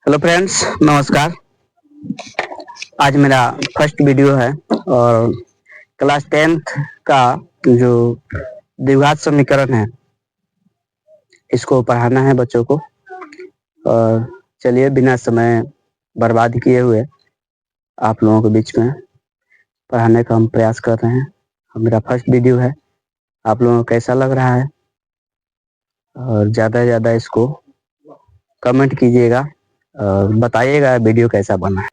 Hello friends, नमस्कार। आज मेरा फर्स्ट वीडियो है और क्लास 10th का जो द्विघात समीकरण है इसको पढ़ाना है बच्चों को। और चलिए बिना समय बर्बाद किए हुए आप लोगों के बीच में पढ़ाने का हम प्रयास कर रहे हैं। मेरा फर्स्ट वीडियो है, आप लोगों को कैसा लग रहा है और ज़्यादा से ज़्यादा इसको कमेंट कीजिएगा और बताइएगा वीडियो कैसा बना है।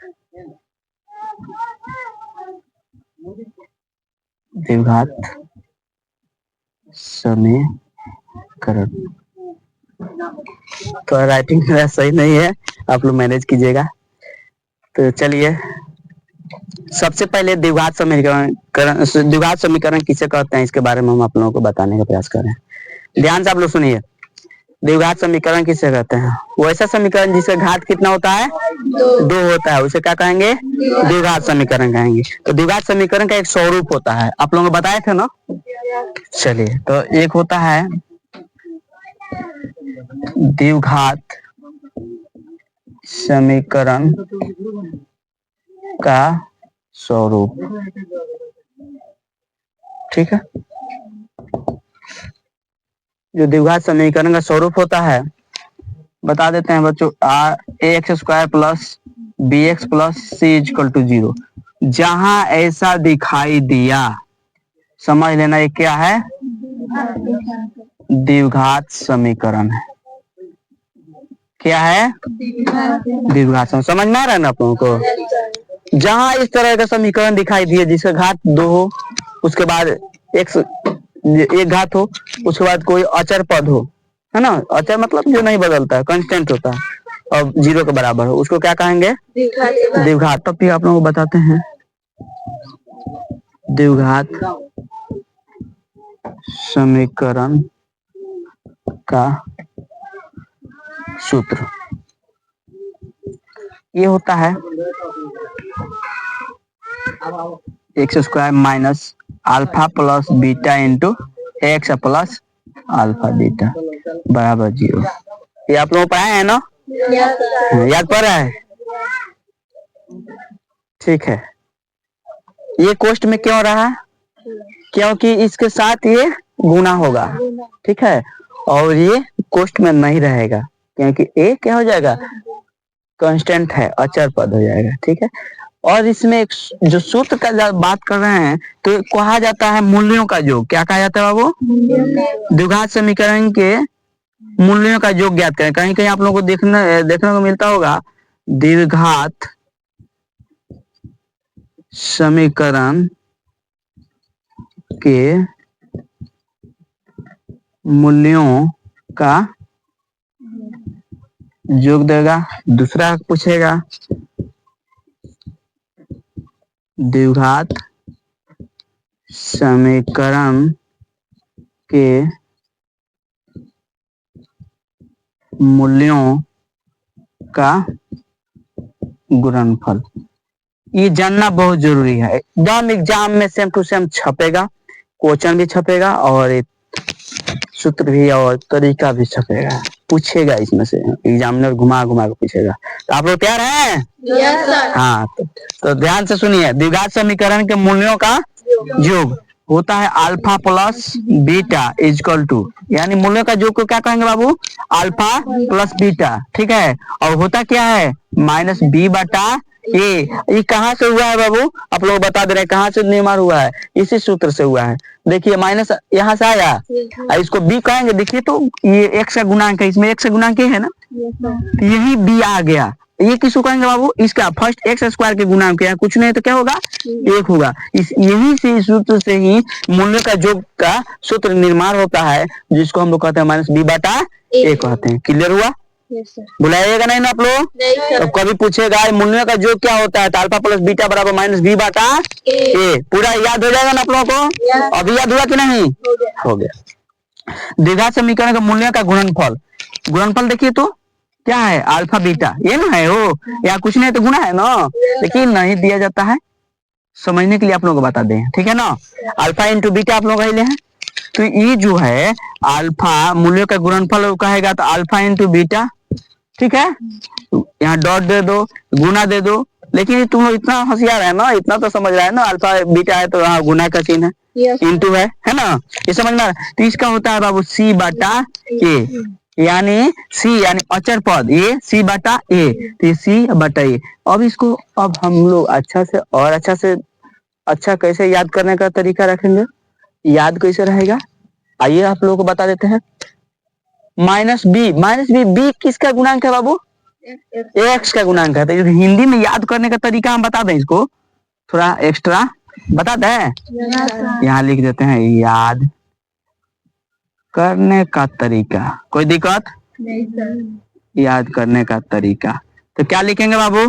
द्विघात समीकरण तो राइटिंग मेरा सही नहीं है, आप लोग मैनेज कीजिएगा। तो चलिए सबसे पहले द्विघात समीकरण किसे कहते हैं इसके बारे में हम आप लोगों को बताने का प्रयास कर रहे हैं। ध्यान से आप लोग सुनिए, द्विघात समीकरण किसे कहते हैं? वो ऐसा समीकरण जिसका घात कितना होता है? दो होता है, उसे क्या कहेंगे? द्विघात समीकरण कहेंगे। तो द्विघात समीकरण का एक स्वरूप होता है, आप लोगों को बताए थे ना। चलिए, तो एक होता है द्विघात समीकरण का स्वरूप, ठीक है। जो द्विघात समीकरण का स्वरूप होता है बता देते हैं बच्चों। ax² plus bx plus c equal to 0। जहां ऐसा दिखाई दिया समझ लेना ये क्या है? द्विघात समीकरण है। क्या है? द्विघात समीकरण। समझ में आ रहा है ना आप लोगों को? जहां इस तरह का समीकरण दिखाई दिए जिसका घात 2 हो, उसके बाद एक घात हो, उसके बाद कोई अचर पद हो, है ना। अचर मतलब जो नहीं बदलता है, कांस्टेंट होता है और 0 के बराबर हो, उसको क्या कहेंगे? द्विघात। तब भी आप लोगों को बताते हैं द्विघात समीकरण का सूत्र ये होता है x² minus alpha plus beta into x plus alpha beta बराबर 0। ये आप लोग पढ़ाए हैं ना? याद पड़ रहा है? ठीक है। ये कोष्ट में क्यों रहा? क्योंकि इसके साथ ये गुना होगा, ठीक है। और ये कोष्ट में नहीं रहेगा क्योंकि ए क्या हो जाएगा? कांस्टेंट है, अचर पद हो जाएगा, ठीक है। और इसमें एक जो सूत्र का बात कर रहे हैं तो कहा जाता है मूल्यों का योग। क्या कहा जाता है बाबू? द्विघात समीकरण के मूल्यों का योग ज्ञात करें। कहीं कहीं आप लोगों को देखने को मिलता होगा द्विघात समीकरण के मूल्यों का योग देगा। दूसरा पूछेगा द्विघात समीकरण के मूल्यों का गुणनफल। ये जानना बहुत जरूरी है, एकदम एग्जाम में सेम टू सेम छपेगा, क्वेश्चन भी छपेगा और सूत्र भी और तरीका भी छपेगा, पूछेगा इसमें से, एग्जामिनर घुमा घुमा के पूछेगा। तो आप लोग तैयार हैं? Yes sir. हाँ, तो ध्यान से सुनिए। द्विघात समीकरण के मूल्यों का योग होता है alpha plus beta equal to, यानी मूल्यों का योग को क्या कहेंगे बाबू? अल्फा प्लस बीटा, ठीक है। और होता क्या है? माइनस बी बटा ए। ये कहाँ से हुआ है बाबू? आप लोग बता दे रहे हैं कहाँ से निर्माण हुआ है? इसी सूत्र से हुआ है। देखिए माइनस यहाँ से आया, इसको बी कहेंगे। देखिए तो ये एक्स का गुणांक है, इसमें एक्स का गुणांक है ना, यही बी आ गया। ये किसको कहेंगे बाबू? इसका फर्स्ट x² के गुणांक है, कुछ नहीं तो क्या होगा? 1 होगा। यही से इस सूत्र से ही मूल्य का योग का सूत्र निर्माण होता है, जिसको हम लोग कहते हैं माइनस बी बटा ए कहते हैं। क्लियर हुआ? बुलाइएगा नहीं ना आप लोग? तो कभी पूछेगा मूल्यों का योग क्या होता है, तो अल्फा प्लस बीटा बराबर माइनस बी बटा ए। पूरा याद हो जाएगा ना आप लोगों को? अभी याद हुआ कि नहीं? हो गया। द्विघात समीकरण का मूल्य का गुणनफल। गुणनफल देखिए तो क्या है? अल्फा बीटा, ये ना है वो, या कुछ नहीं तो गुना है ना, लेकिन नहीं दिया जाता है। समझने के लिए आप लोगों को बता दें, ठीक है ना। अल्फा इंटू बीटा आप लोग ले हैं, तो ये जो है अल्फा मूल्यों का गुणनफल कहेगा तो अल्फा इंटू बीटा, ठीक है। यहाँ डॉट दे दो, गुना दे दो, लेकिन तुम लोग इतना होशियार है ना, इतना तो समझ रहा है ना, अल्फा बीटा है तो यहाँ गुना का चिन्ह है, इंटू है ना, ये समझ में आ रहा है। तो इसका होता है बाबू सी बटा ए, यानी सी यानी अचर पद, ये सी बटा ए, तो ये सी बटा ए। अब इसको अब हम लोग अच्छा से और अच्छा कैसे याद करने का तरीका रखेंगे, याद कैसे रहेगा, आइए आप लोगों को बता देते हैं। माइनस बी बी किसका गुणांक है बाबू, एक्स का गुणांक है। तो हिंदी में याद करने का तरीका हम बता दें, इसको थोड़ा एक्स्ट्रा बता दें, यहाँ लिख देते हैं याद करने का तरीका, कोई दिक्कत नहीं सर, याद करने का तरीका। तो क्या लिखेंगे बाबू,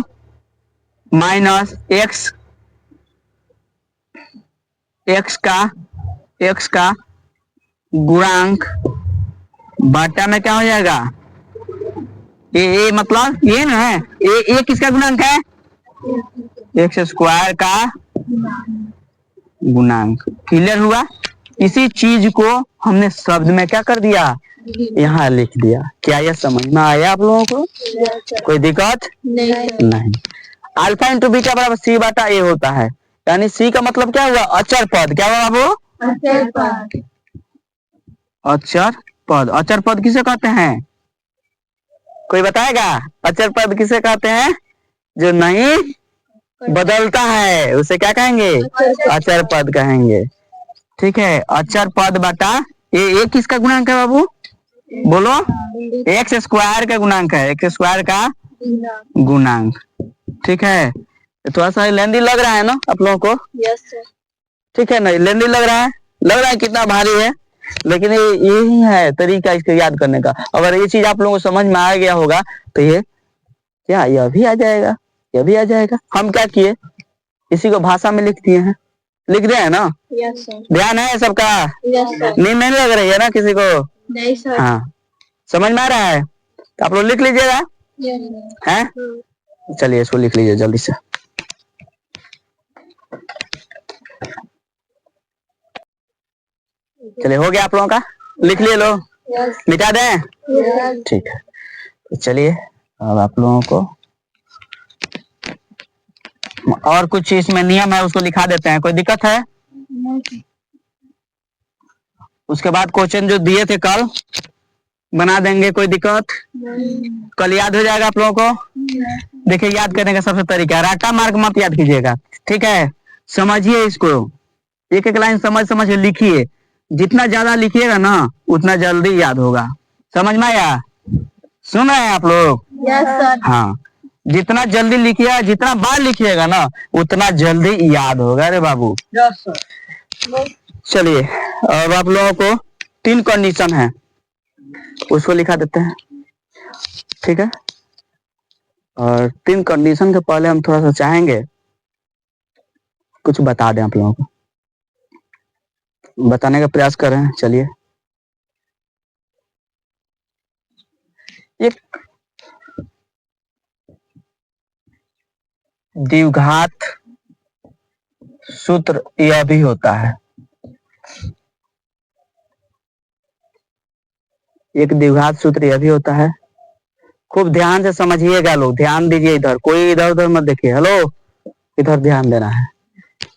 माइनस एक्स का गुणांक बटा में क्या हो जाएगा, ए मतलब ये ना है, ए किसका गुणांक है, एक्स स्क्वायर का गुणांक। क्लियर हुआ। इसी चीज को हमने शब्द में क्या कर दिया, यहाँ लिख दिया। क्या यह समझ में आया आप लोगों को, कोई दिक्कत नहीं। अल्फा इंटू बीटा बराबर सी बटा ए होता है, यानी सी का मतलब क्या हुआ, अचर पद। क्या हुआ बाबू, अचर पद किसे कहते हैं, कोई बताएगा, अचर पद किसे कहते हैं, जो नहीं बदलता है उसे क्या कहेंगे, अचर पद कहेंगे। ठीक है, अचर पद बटा ये किसका गुणांक है बाबू, बोलो, एक्स स्क्वायर का गुणांक है, एक्स स्क्वायर का गुणांक। ठीक है, थोड़ा सा लेंदी लग रहा है ना आप लोगों को, यस सर। ठीक है ना, लेंदी लग रहा है कितना भारी है, लेकिन यही है तरीका इसको याद करने का। अगर ये चीज आप लोगों को समझ में आ गया होगा तो ये क्या, यह भी आ जाएगा, यह भी आ जाएगा। हम क्या किए, इसी को भाषा में लिख दिए हैं, लिख रहे हैं ना, यस सर। ध्यान है सबका, यस सर। नींद नहीं लग रही है ना किसी को, नहीं सर। हाँ, समझ में आ रहा है, तो आप लोग लिख लीजिएगा, हैं, चलिए इसको लिख लीजिए जल्दी से। चलिए हो गया आप लोगों का, लिख लिए लो, मिटा दें, ठीक है। तो चलिए अब आप लोगों को और कुछ इसमें नियम है उसको लिखा देते हैं, कोई दिक्कत है। उसके बाद क्वेश्चन जो दिए थे कल बना देंगे, कोई दिक्कत, कल याद हो जाएगा आप लोगों को। देखिए याद करने का सबसे तरीका है, राटा मार्क मत याद कीजिएगा, ठीक है, समझिए इसको, एक एक लाइन समझ लिखिए, जितना ज्यादा लिखिएगा ना उतना जल्दी याद होगा। समझ में आया, सुन रहे हैं आप लोग, यस सर। हाँ, जितना जल्दी लिखिएगा, जितना बार लिखिएगा ना उतना जल्दी याद होगा रे बाबू, यस सर। चलिए अब आप लोगों को 3 कंडीशन है उसको लिखा देते हैं, ठीक है। और 3 कंडीशन के पहले हम थोड़ा सा चाहेंगे कुछ बता दें आप लोगों को, बताने का प्रयास कर रहे हैं। चलिए, एक द्विघात सूत्र यह भी होता है, एक द्विघात सूत्र यह भी होता है। खूब ध्यान से समझिएगा लोग, ध्यान दीजिए, इधर कोई इधर उधर मत देखिए, हेलो, इधर ध्यान देना है।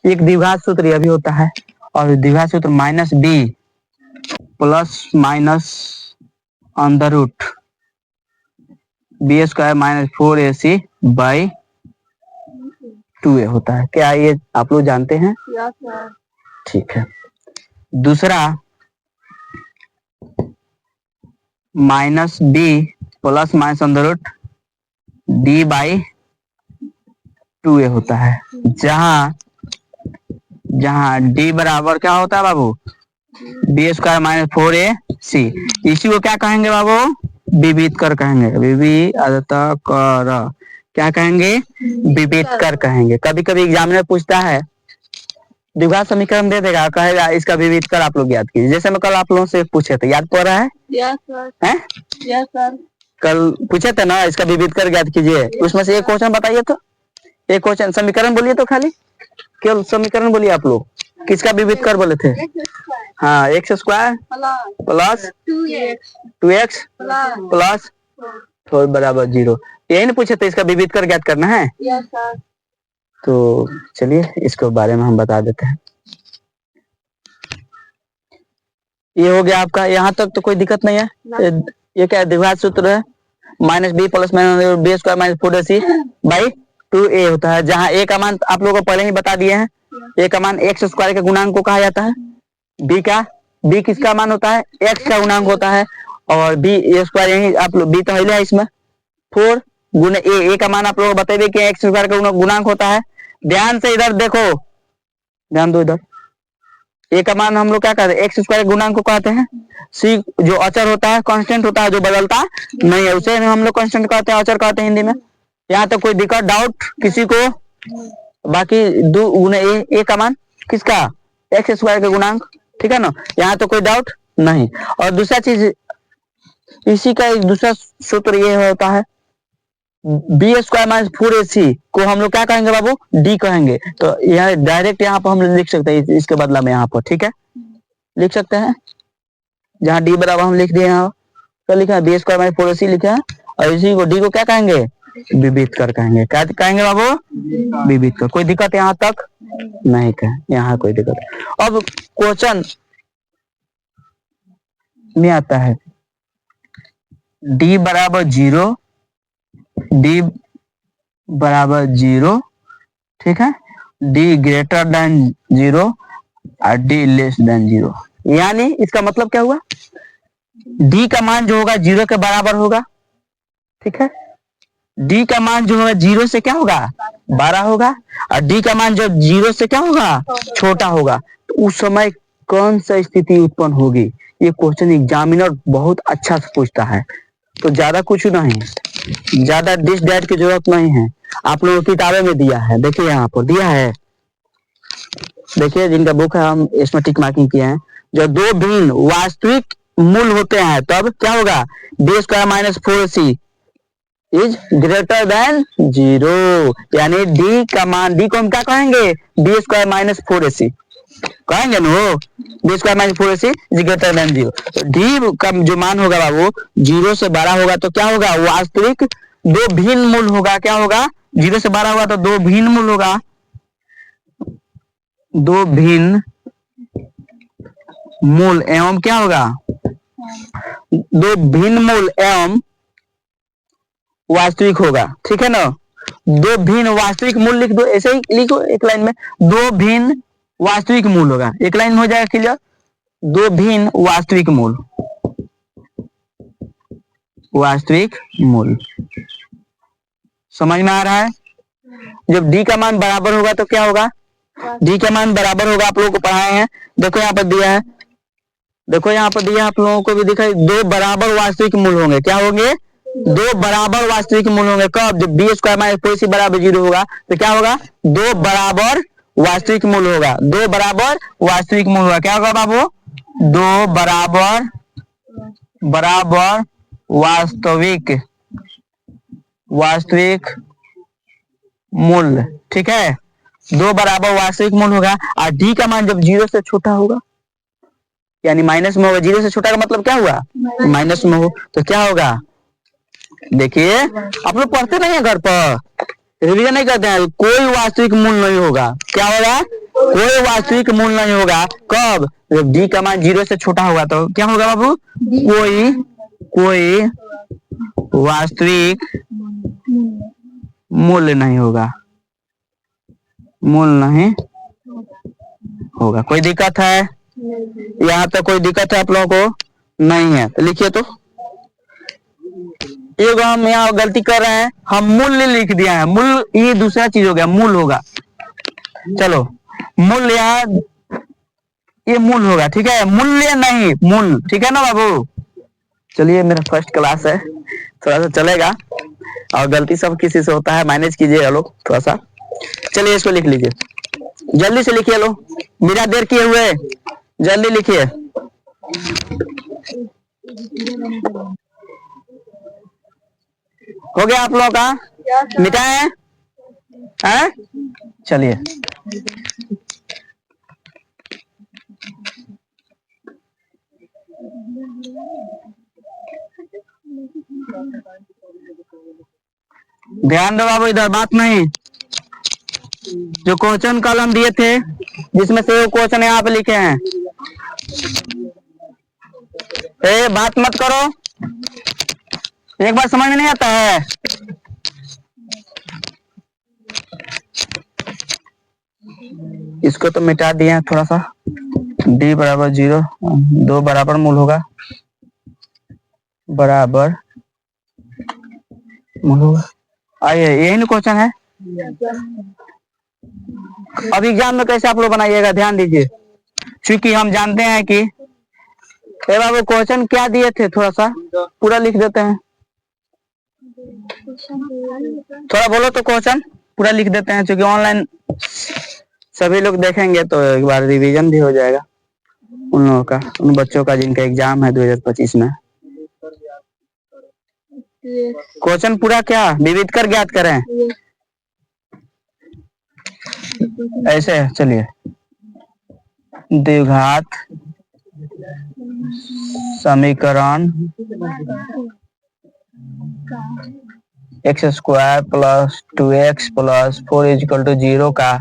एक द्विघात सूत्र यह भी होता है, और द्विघात सूत्र minus b plus minus under root b square minus 4ac by 2a होता है। क्या ये आप लोग जानते हैं, ठीक है। दूसरा minus b plus minus under root D by 2a होता है, जहां डी बराबर क्या होता है बाबू, बी स्क्वायर माइनस 4ac। इसी को क्या कहेंगे बाबू, विविध कर कहेंगे, विविध कर क्या कहेंगे, विविध कर कहेंगे। कभी कभी एग्जाम में पूछता है, द्विघात समीकरण दे देगा, कहेगा इसका विविध कर आप लोग याद कीजिए। जैसे मैं कल आप लोगों से पूछे थे, याद पड़ रहा है, यस सर, हैं, यस सर, कल पूछे थे ना, इसका विविध कर याद कीजिए। उसमें से एक क्वेश्चन बताइए तो, एक क्वेश्चन समीकरण बोलिए तो, खाली केवल समीकरण बोलिए आप लोग, किसका विविध कर बोले थे, हाँ, x square plus 2x plus four बराबर 0, यही ना पूछे थे, इसका विविध कर ज्ञात करना है। Yes sir. तो चलिए इसके बारे में हम बता देते हैं। ये हो गया आपका, यहाँ तक तो कोई दिक्कत नहीं है। ये क्या है, द्विघात सूत्र है, minus b plus minus b square minus 4ac by 2a होता है, जहाँ a का मान आप लोगों को पहले ही बता दिए हैं, a का मान x स्क्वायर के गुणांक को कहा जाता है, b किसका मान होता है, x का गुणांक होता है, और b a स्क्वायर यही आप लोग b तो है इसमें 4 गुने a का मान आप लोग बताइए कि x स्क्वायर का गुणांक होता है। ध्यान से इधर देखो, ध्यान दो इधर, a का मान हम लोग क्या कहते हैं, एक्स स्क्वायर गुणांक को कहते हैं। c जो अचर होता है, कांस्टेंट होता है, जो बदलता नहीं है, उसे हम लोग कांस्टेंट कहते हैं, अचर कहते हैं हिंदी में। यहाँ तक कोई दिक्कत डाउट किसी को? बाकी 2 गुने a का मान किसका, एक्स स्क्वायर का गुणांक, ठीक है ना, यहाँ तो कोई डाउट नहीं। और दूसरा चीज, इसी का एक दूसरा सूत्र ये होता है, बी स्क्वायर माइनस 4ac को हम लोग क्या कहेंगे बाबू, डी कहेंगे। तो यह डायरेक्ट यहाँ पर हम लिख सकते हैं इसके बदला में, यहाँ पर ठीक है लिख सकते हैं, जहाँ डी बराबर हम लिख दिए, यहाँ क्या लिखा है, बी स्क्वायर माइनस 4ac लिखा है, और इसी को डी को क्या कहेंगे, विविध कर कहेंगे। क्या कहेंगे बाबू, विविध कर। कोई दिक्कत यहाँ तक नहीं कहे, यहाँ कोई दिक्कत। अब क्वेश्चन में आता है डी बराबर 0, डी बराबर 0, ठीक है, डी ग्रेटर देन 0 और डी लेस देन 0। यानी इसका मतलब क्या हुआ, डी का मान जो होगा 0 के बराबर होगा, ठीक है, डी का मान जो है 0 से क्या होगा, 12 होगा, और डी का मान जो 0 से क्या होगा, छोटा होगा। तो उस समय कौन सा स्थिति उत्पन्न होगी, ये क्वेश्चन एग्जामिनर बहुत अच्छा से पूछता है। तो ज्यादा कुछ नहीं, ज्यादा डिश डैट की जरूरत नहीं है, आप लोगों की किताबें में दिया है, देखिए यहाँ पर दिया है, देखिए जिनका बुक है हम इसमें टिक मार्किंग किए हैं। जब दो भिन्न वास्तविक मूल होते हैं तब क्या होगा, b square minus 4ac is greater than 0, यानी डी का मान, डी को हम क्या कहेंगे, बी स्क्वायर माइनस 4ac कहेंगे no, b square minus 4ac is greater than 0। D का जो मान होगा बाबू 0 से 12 होगा, तो क्या होगा, वास्तविक दो भिन्न मूल होगा, क्या होगा, 0 से 12 होगा तो दो भिन्न मूल होगा, दो भिन्न मूल एवं क्या होगा, दो भिन्न मूल एवं वास्तविक होगा, ठीक है ना। दो भिन्न वास्तविक मूल लिख दो, ऐसे ही लिखो एक लाइन में, दो भिन्न वास्तविक मूल होगा, एक लाइन में हो जाएगा क्लियर, दो भिन्न वास्तविक मूल, वास्तविक मूल समझ में आ रहा है। जब डी का मान बराबर होगा तो क्या होगा, डी का मान बराबर होगा, आप लोगों को पढ़ाए हैं, देखो यहाँ पर दिया है, देखो यहाँ पर दिया, आप लोगों को भी दिखाई, दो बराबर वास्तविक मूल होंगे, क्या होंगे, दो बराबर वास्तविक मूल होंगे कब, जब बी स्क्वायर माइनस 4ac बराबर 0 होगा, तो क्या होगा, दो बराबर वास्तविक मूल होगा, दो बराबर वास्तविक मूल होगा, क्या होगा बाबू, दो बराबर वास्तविक मूल, ठीक है, दो बराबर वास्तविक मूल होगा, और डी का मान जब 0 से छोटा होगा, यानी माइनस में होगा, 0 से छोटा का मतलब क्या हुआ, माइनस में हो, तो क्या होगा, देखिए आप लोग पढ़ते नहीं है घर पर, रिवीजन नहीं करते हैं, कोई वास्तविक मूल नहीं होगा, क्या होगा, कोई वास्तविक मूल नहीं होगा, कब, जब डी का मान 0 से छोटा होगा, तो क्या होगा बाबू, कोई वास्तविक मूल्य नहीं होगा, मूल नहीं होगा। कोई दिक्कत है, यहाँ तक कोई दिक्कत है आप लोगों को, नहीं है, तो लिखिए। तो एक हम यहाँ गलती कर रहे हैं, हम मूल्य लिख दिया है, मूल ये दूसरा चीज हो गया, मूल होगा, चलो मूल्य यहाँ ये मूल होगा, ठीक है, मूल्य नहीं मूल, ठीक है ना बाबू। चलिए मेरा फर्स्ट क्लास है, थोड़ा सा चलेगा, और गलती सब किसी से होता है, मैनेज कीजिए लोग थोड़ा सा। चलिए इसको लिख लीजिए, जल्दी से लिखिए लो, बिना देर किए हुए जल्दी लिखिए। हो गया आप लोगों का, मिटाए हैं, चलिए ध्यान दो बाबू, इधर बात नहीं। जो क्वेश्चन कॉलम दिए थे जिसमें से वो क्वेश्चन यहाँ पे लिखे हैं, बात मत करो, एक बार समझ में नहीं आता है। इसको तो मिटा दिया थोड़ा सा। d बराबर 0, 2 बराबर मूल होगा, बराबर मूल होगा। आइए, यही ना क्वेश्चन है। अब एग्जाम में कैसे आप लोग बनाइएगा, ध्यान दीजिए, क्योंकि हम जानते हैं कि बाबू क्वेश्चन क्या दिए थे, थोड़ा सा पूरा लिख देते हैं। थोड़ा बोलो तो क्वेश्चन पूरा लिख देते हैं, क्योंकि ऑनलाइन सभी लोग देखेंगे तो एक बार रिवीजन भी हो जाएगा उन लोगों का, उन बच्चों का जिनका एग्जाम है 2025 में। क्वेश्चन पूरा क्या विविध कर ज्ञात करें, ऐसे चलिए। द्विघात समीकरण x² + 2x + 4 = 0 का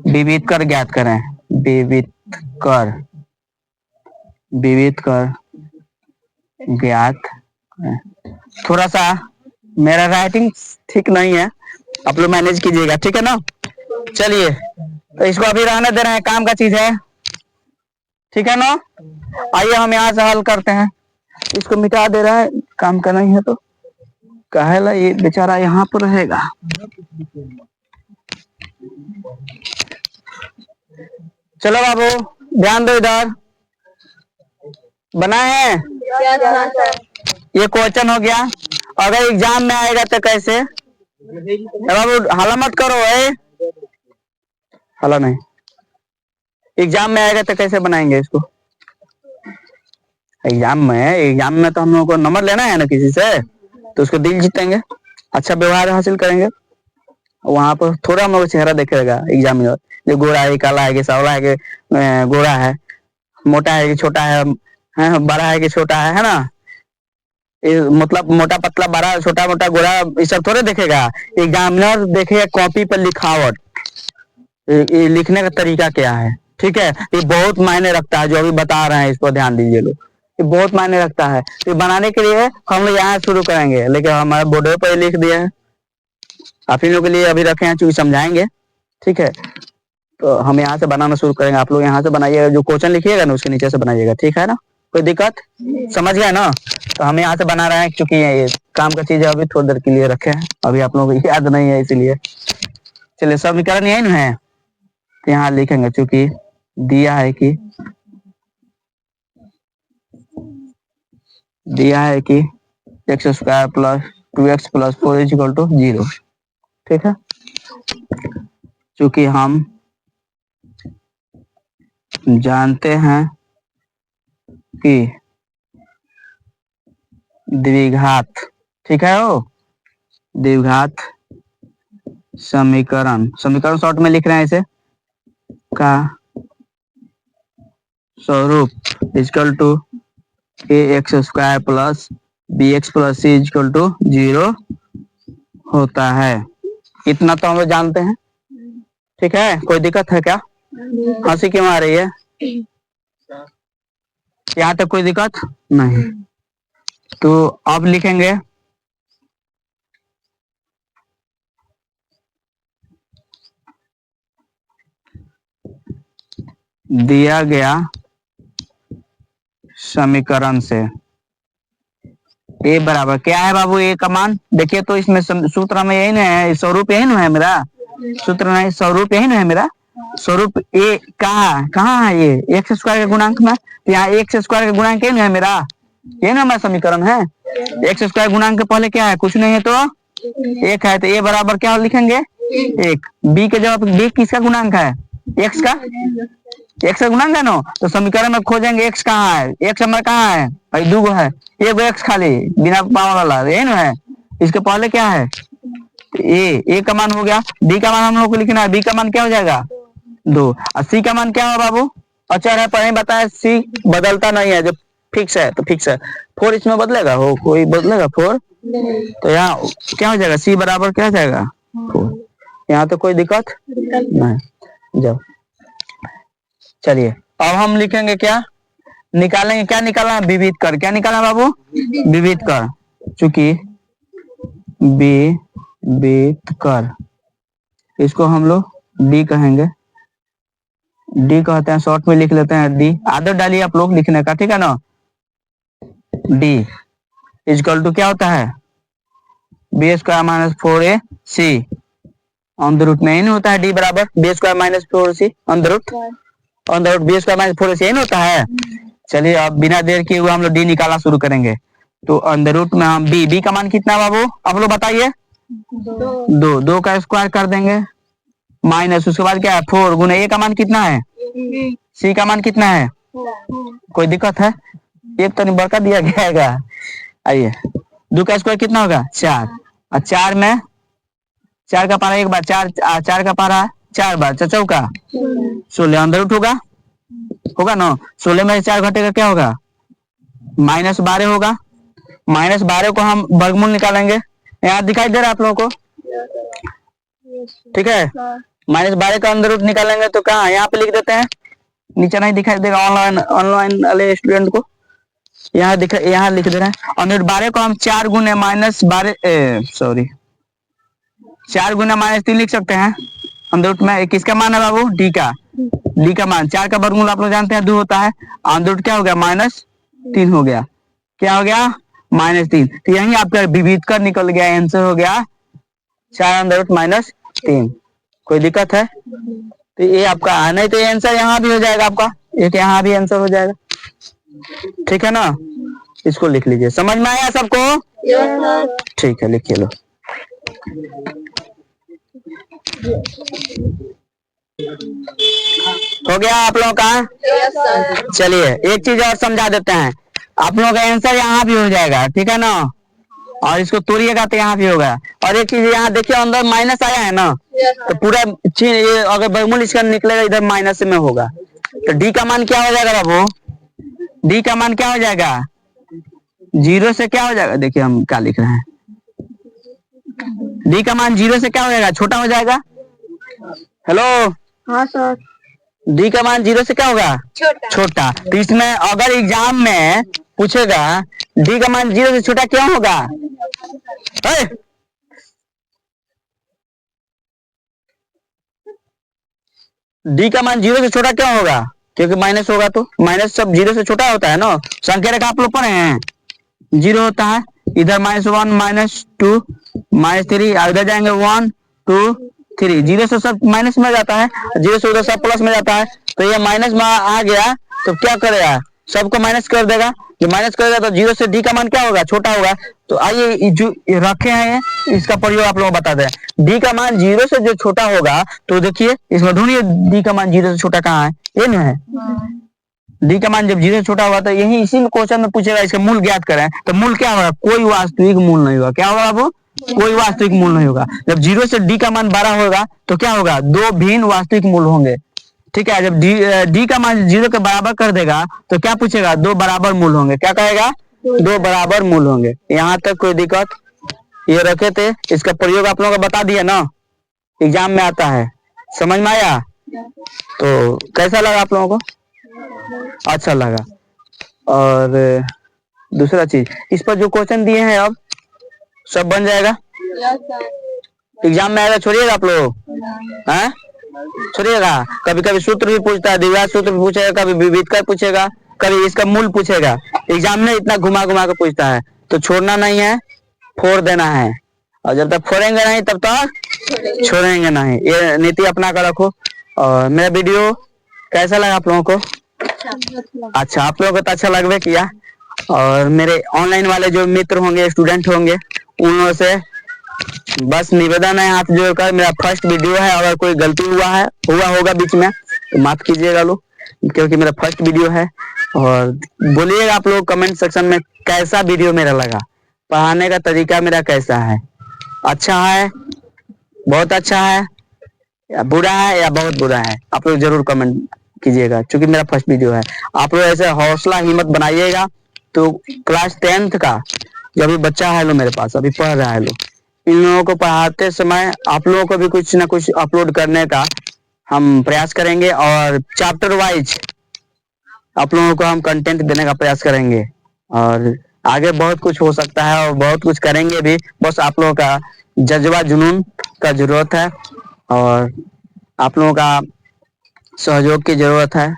विविध कर ज्ञात करें। विविध कर ज्ञात। थोड़ा सा मेरा राइटिंग ठीक नहीं है, आप लोग मैनेज कीजिएगा, ठीक है ना। चलिए, तो इसको अभी रहने दे रहे हैं, काम का चीज है, ठीक है ना। आइए हम यहाँ से हल करते हैं, इसको मिटा दे रहा है, काम का नहीं है तो कहेला ये बेचारा यहाँ पर रहेगा। चलो बाबू ध्यान दो, इधर बनाए हैं, ये क्वेश्चन हो गया। अगर एग्जाम में आएगा तो कैसे, बाबू हाला मत करो, हाला नहीं, एग्जाम में आएगा तो कैसे बनाएंगे इसको। एग्जाम में तो हम लोगों को नंबर लेना है ना किसी से, तो उसको दिल जीतेंगे, अच्छा व्यवहार हासिल करेंगे, वहां पर थोड़ा हम लोग चेहरा देखेगा एग्जामिनर, जो गोरा है, काला है, कि सावला है, कि गोरा है, मोटा है कि छोटा है, बड़ा है कि छोटा है ना, मतलब मोटा पतला बड़ा छोटा मोटा गोरा, ये सब थोड़े देखेगा। एग्जामिनर देखेगा कॉपी पर लिखावट, ये लिखने का तरीका क्या है, ठीक है। ये बहुत मायने रखता है, जो अभी बता रहे हैं इस पर ध्यान दीजिए लोग, ये बहुत मायने रखता है। तो बनाने के लिए हम लोग यहाँ शुरू करेंगे, लेकिन हमारे बोर्ड पर लिख दिए हैं, आप ही लोगों के लिए अभी रखे हैं, चूंकि समझाएंगे, ठीक है। तो हम यहाँ से बनाना शुरू करेंगे, आप लोग यहाँ से बनाइएगा, जो क्वेश्चन लिखिएगा ना उसके नीचे से बनाइएगा, ठीक है ना, कोई दिक्कत, समझ गया ना। तो हम यहाँ से बना रहे हैं, क्योंकि ये काम का चीज है, अभी थोड़ी देर के लिए रखे हैं, अभी आप लोगों को याद नहीं है इसीलिए। चलिए, समीकरण यही ना है, यहाँ लिखेंगे, चूंकि दिया है कि x² + 2x + 4 = 0, ठीक है। चूंकि हम जानते हैं कि द्विघात, ठीक है, वो द्विघात समीकरण शॉर्ट में लिख रहे हैं इसे, का स्वरूप = ax² + bx + c = 0 होता है। इतना तो हम लोग जानते हैं, ठीक है, कोई दिक्कत है क्या, हंसी क्यों आ रही है, यहाँ तक कोई दिक्कत नहीं। तो अब लिखेंगे दिया गया समीकरण से ए बराबर क्या है बाबू, ए का मान देखिए, तो इसमें सूत्र में यही ना है, स्वरूप यही ना है मेरा, सूत्र नहीं, स्वरूप यही ना है मेरा, स्वरूप ए कहाँ है, ये x² के गुणांक में, यहाँ x² के गुणांक यही ना है मेरा, ये ना हमारा समीकरण है। x² गुणांक के पहले क्या है, कुछ नहीं है, तो एक है, तो ए बराबर क्या लिखेंगे, एक। बी के जवाब, बी किसका गुणांक है, x का गुणांक है ना, तो समीकरण में खोजेंगे x कहाँ है, x हमारा कहाँ है भाई, 2 है, एक x खाली बिना पावर वाला, ये ना है, इसके पहले क्या है, ए का मान हो गया, बी का मान हम लोग को लिखना है, बी का मान क्या हो जाएगा 2, और सी का मान क्या हो बाबू, अच्छा है, पहले बताया सी बदलता नहीं है, जो फिक्स है तो फिक्स है। 4 इसमें बदलेगा, हो कोई बदलेगा 4? तो यहाँ क्या हो जाएगा, सी बराबर क्या हो जाएगा 4। यहाँ तो कोई दिक्कत नहीं। जब चलिए अब हम लिखेंगे क्या, निकालेंगे, क्या निकालना, विविध कर। क्या निकालना बाबू, विविध कर। चूंकि विविध कर इसको हम लोग डी कहेंगे, डी कहते हैं, शॉर्ट में लिख लेते हैं डी। आदत डालिए आप लोग लिखने का, ठीक है ना। डी इजकल टू क्या होता है, b square minus 4ac on the root में इन होता है। डी बराबर b square minus 4ac on the root b square minus 4ac इन होता है। चलिए अब बिना देर किए हुए हम लोग डी निकालना शुरू करेंगे। तो अंडर रूट में हम बी का मान कितना बाबू आप लोग बताइए, 2 का स्क्वायर कर देंगे माइनस, उसके बाद क्या है 4 गुना ए का मान कितना है, सी का मान कितना है, कोई दिक्कत है, एक तो नहीं बड़का दिया गया है। आइए 2 का स्क्वायर कितना होगा 4, और 4 में 4 का पारा एक बार, 4 का पारा 4 बार, चौका 16 अंदर रूट होगा ना। 16 में 4 घटेगा क्या होगा, -12 होगा। -12 को हम वर्गमूल निकालेंगे, यहाँ दिखाई दे रहा है आप लोगों को, ठीक है। -12 का अंदर रूट निकालेंगे तो कहाँ, यहाँ पे लिख देते हैं, नीचे नहीं दिखाई देगा ऑनलाइन वाले स्टूडेंट को, यहाँ लिख दे रहे हैं। अंदर रूट 12 को हम 4 गुने -3 लिख सकते हैं। अंदर रूट में किसका मान है बाबू, डी का मान। 4 का वर्गमूल आप लोग जानते हैं 2 होता है, अंदर रूट क्या हो गया -3 हो गया, क्या हो गया -3। तो यही आपका विविध कर निकल गया, आंसर हो गया 4 अंदर रूट -3। कोई दिक्कत है, तो ये आपका नहीं तो आंसर यहाँ भी हो जाएगा आपका, एक यहाँ भी आंसर हो जाएगा, ठीक है ना। इसको लिख लीजिए, समझ में आया सबको, ठीक है लिखिए लो। हो गया आप लोगों का। चलिए एक चीज और समझा देते हैं, आप लोगों का आंसर यहाँ भी हो जाएगा, ठीक है ना। और इसको तोड़िएगा तो यहाँ भी होगा। और एक चीज यहाँ देखिए अंदर माइनस आया है ना, तो पूरा ये अगर वर्गमूल इसका निकलेगा इधर माइनस में होगा, तो डी का मान क्या हो जाएगा बाबू, डी का मान क्या हो जाएगा 0 से क्या हो जाएगा, देखिए हम क्या लिख रहे हैं, डी का मान 0 से क्या हो जाएगा, छोटा हो जाएगा। हेलो हाँ सर, डी का मान 0 से क्या होगा, छोटा। तो इसमें अगर एग्जाम में पूछेगा डी का मान 0 से छोटा क्यों होगा, डी का मान 0 से छोटा क्यों होगा, क्योंकि माइनस होगा, तो माइनस सब 0 से छोटा होता है ना। संख्या रेखा आप लोग पढ़े हैं, 0 होता है, इधर -1 -2 -3, इधर जाएंगे 1 2 3, 0 से सब माइनस में जाता है, 0 से उधर सब प्लस में जाता है। तो ये माइनस में आ गया तो क्या करेगा, सबको माइनस कर देगा, जो माइनस करेगा तो 0 से डी का मान क्या होगा, छोटा होगा। तो आइए जो रखे हैं इसका प्रयोग आप लोग बता दें, डी का मान 0 से जो छोटा होगा, तो देखिए इसमें ढूंढिए डी का मान 0 से छोटा कहाँ है, ये नहीं है। डी का मान जब 0 से छोटा होगा तो यही इसी में क्वेश्चन में पूछेगा इसका मूल ज्ञात करें, तो मूल क्या होगा, कोई वास्तविक मूल नहीं होगा। क्या होगा बाबू, कोई वास्तविक मूल नहीं होगा। जब 0 से डी का मान 12 होगा तो क्या होगा, 2 भिन्न वास्तविक मूल होंगे, ठीक है। जब डी का मान 0 के बराबर कर देगा तो क्या पूछेगा, 2 बराबर मूल होंगे। क्या कहेगा, 2 बराबर मूल होंगे। यहाँ तक कोई दिक्कत, ये रखे थे, इसका प्रयोग आप लोगों को बता दिया ना, एग्जाम में आता है, समझ में आया। तो कैसा लगा आप लोगों को, अच्छा लगा। और दूसरा चीज, इस पर जो क्वेश्चन दिए हैं अब सब बन जाएगा, एग्जाम में आएगा, छोड़िएगा आप लोग, हैं छोड़िएगा। कभी कभी सूत्र भी पूछता है, द्विघात सूत्र भी पूछेगा, कभी विविध कर पूछेगा, कभी इसका मूल पूछेगा। एग्जाम में इतना घुमा घुमा के पूछता है, तो छोड़ना नहीं है, फोड़ देना है। और जब तक फोड़ेंगे नहीं तब तक छोड़ेंगे नहीं, ये नीति अपना कर रखो। और मेरा वीडियो कैसा लगा आप लोगों को, अच्छा आप लोगों को तो अच्छा लगवे किया। और मेरे ऑनलाइन वाले जो मित्र होंगे, स्टूडेंट होंगे, उन लोगों से बस निवेदन है, हाथ जोड़कर, मेरा फर्स्ट वीडियो है, अगर कोई गलती हुआ होगा बीच में तो माफ कीजिएगा लोग, क्योंकि मेरा फर्स्ट वीडियो है। और बोलिएगा आप लोग कमेंट सेक्शन में कैसा वीडियो मेरा लगा, पढ़ाने का तरीका मेरा कैसा है, अच्छा है, बहुत अच्छा है, या बुरा है, या बहुत बुरा है, आप लोग जरूर कमेंट कीजिएगा, क्योंकि मेरा फर्स्ट वीडियो है। आप लोग ऐसे हौसला हिम्मत बनाइएगा, तो क्लास 10th का जो अभी बच्चा है लो मेरे पास अभी पढ़ रहा है लो, इन लोगों को पढ़ाते समय आप लोगों को भी कुछ ना कुछ अपलोड करने का हम प्रयास करेंगे और चैप्टर वाइज आप लोगों को हम कंटेंट देने का प्रयास करेंगे। और आगे बहुत कुछ हो सकता है और बहुत कुछ करेंगे भी, बस आप लोगों का जज्बा जुनून का जरूरत है और आप लोगों का सहयोग की जरूरत है,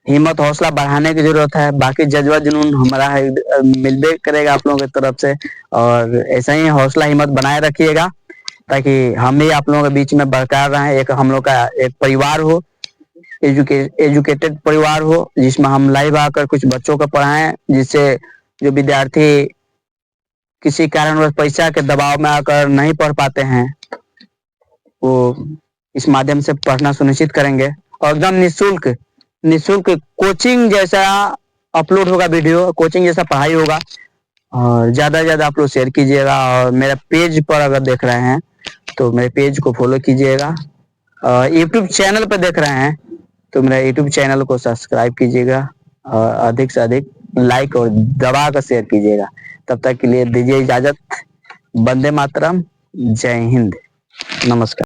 हिम्मत हौसला बढ़ाने की जरूरत है। बाकी जज्बा जुनून हमारा है, मिलबे करेगा आप लोगों की तरफ से। और ऐसा ही हौसला हिम्मत बनाए रखिएगा ताकि हम भी आप लोगों के बीच में बरकरार रहें, एक हम लोग का एक परिवार हो, एजुकेटेड परिवार हो, जिसमें हम लाइव आकर कुछ बच्चों को पढ़ाएं, जिससे जो विद्यार्थी किसी कारणवश परीक्षा के दबाव में आकर नहीं पढ़ पाते हैं वो इस माध्यम से पढ़ना सुनिश्चित करेंगे। और एकदम निःशुल्क निःशुल्क कोचिंग जैसा अपलोड होगा, वीडियो कोचिंग जैसा पढ़ाई होगा। और ज्यादा से ज्यादा आप लोग शेयर कीजिएगा और मेरा पेज पर अगर देख रहे हैं तो मेरे पेज को फॉलो कीजिएगा। यूट्यूब चैनल पर देख रहे हैं तो मेरा यूट्यूब चैनल को सब्सक्राइब कीजिएगा और अधिक से अधिक लाइक और दबा कर शेयर कीजिएगा। तब तक के लिए दीजिए इजाजत। वंदे मातरम। जय हिंद। नमस्कार।